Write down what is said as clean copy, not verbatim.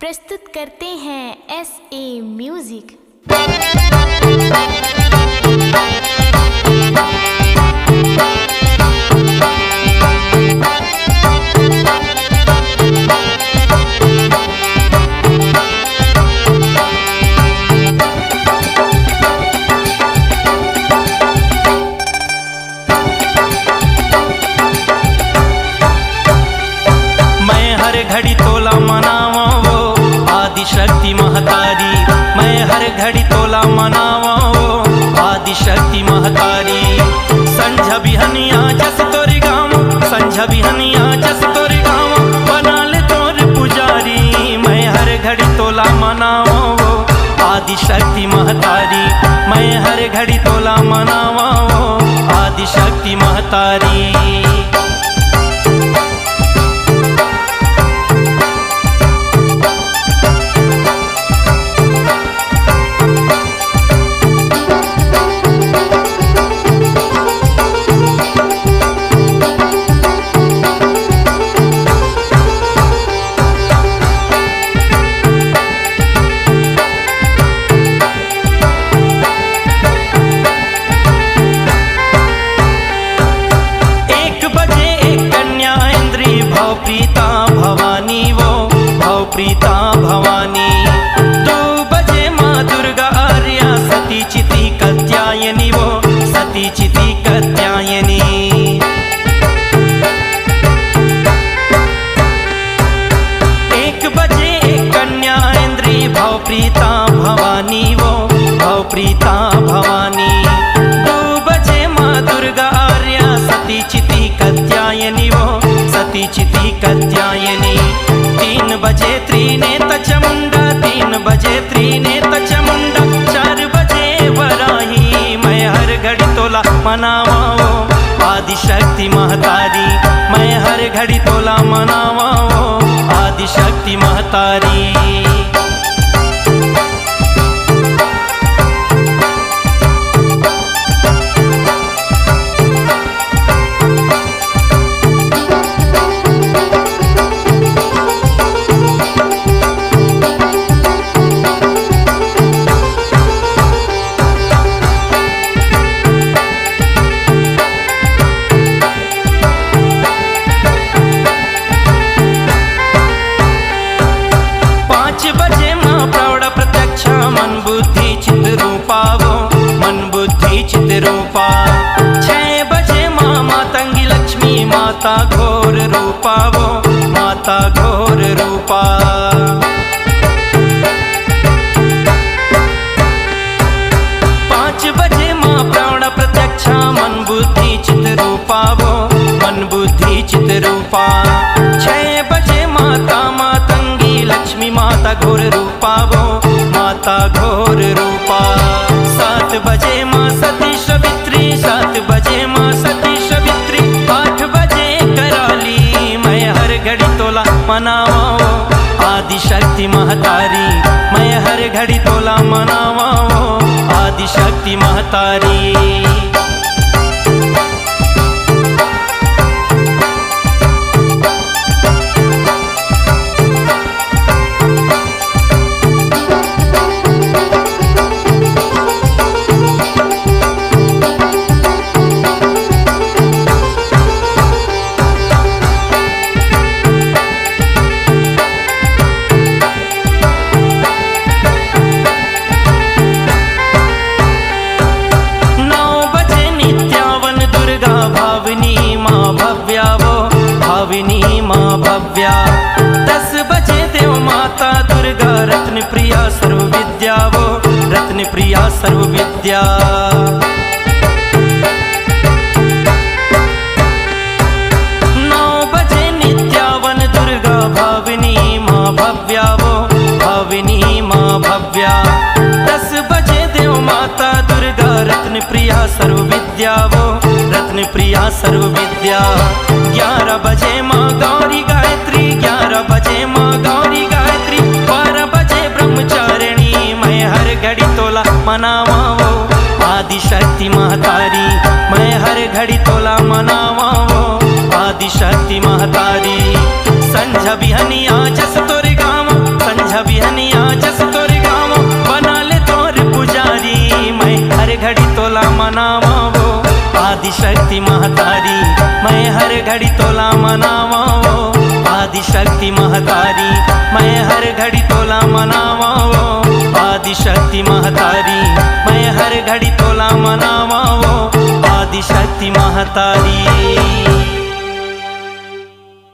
प्रस्तुत करते हैं SA म्यूजिक। मैं हर घड़ी तोला मनावा वो आदि शक्ति महतारी। मैं हर घड़ी तोला मनावा वो आदि शक्ति महतारी। संझा बिहनिया जस तोरी गाँव, संझा बिहनिया जस तोरी गाँव, बना ले तोर पुजारी। मैं हर घड़ी तोला मनावा वो आदि शक्ति महतारी। मैं हर घड़ी तोला मनावा वो आदि शक्ति महतारी। प्रीता भवानी वो भव प्रीता भवानी। 2 बजे माँ दुर्गा आर्या सती चिति कात्यायनी वो सती चिति कात्यायनी। 1 बजे एक कन्या इंद्री भव प्रीता भवानी वो भव प्रीता भवानी। 2 बजे माँ दुर्गा आर्या सती चिति कात्यायनी वो सती चिति कात्यायनी। 3 बजे त्रिनेत चामुंडा, 3 बजे त्रिनेत चामुंडा, 4 बजे वराही। मैं हर घड़ी तोला मनावा वो आदि शक्ति महतारी। मैं हर घड़ी तोला मनावा वो आदि शक्ति महतारी। मन बुद्धि चित रूपा वो मन बुद्धि चित रूपा। 6 बजे माँ मातंगी लक्ष्मी माता घोर रूपा वो माता घोर रूपा। 5 बजे माँ प्राण प्रत्यक्षा मन बुद्धि चित रूपा वो मन बुद्धि चित रूपा। 6 बजे माता मातंगी लक्ष्मी माता घोर रूपा वो माता घोर रूपा। 7 बजे माँ सती सवित्री, 7 बजे माँ सती सवित्री। 8 बजे कराली। मैं हर घड़ी तोला मनावा वो आदि शक्ति महतारी। मैं हर घड़ी तोला मनावा वो आदि शक्ति महतारी। भाविनी माँ भव्या। 10 बजे देव माता दुर्गा रत्न प्रिया सर्व विद्या वो रत्न प्रिया सर्व विद्या। 9 बजे नित्यावन दुर्गा भाविनी माँ भव्या वो भाविनी माँ भव्या। 10 बजे देव माता दुर्गा रत्न प्रिया सर्व विद्या वो रत्न प्रिया सर्व विद्या। 11 बजे माँ गौरी गायत्री, 11 बजे माँ गौरी गायत्री। 12 बजे ब्रह्मचारिणी। मैं हर घड़ी तोला मनावा वो आदि शक्ति महतारी। मैं हर घड़ी तोला मनावा वो आदि शक्ति महतारी। संझा बिहनिया जस तोरे गाँव, संझा मनावा वो आदिशक्ति महतारी, मैं हर घड़ी तोला मनावा वो आदिशक्ति महतारी, मैं हर घड़ी तोला मनावा वो आदिशक्ति महतारी, मैं हर घड़ी तोला मनावा वो आदिशक्ति महतारी।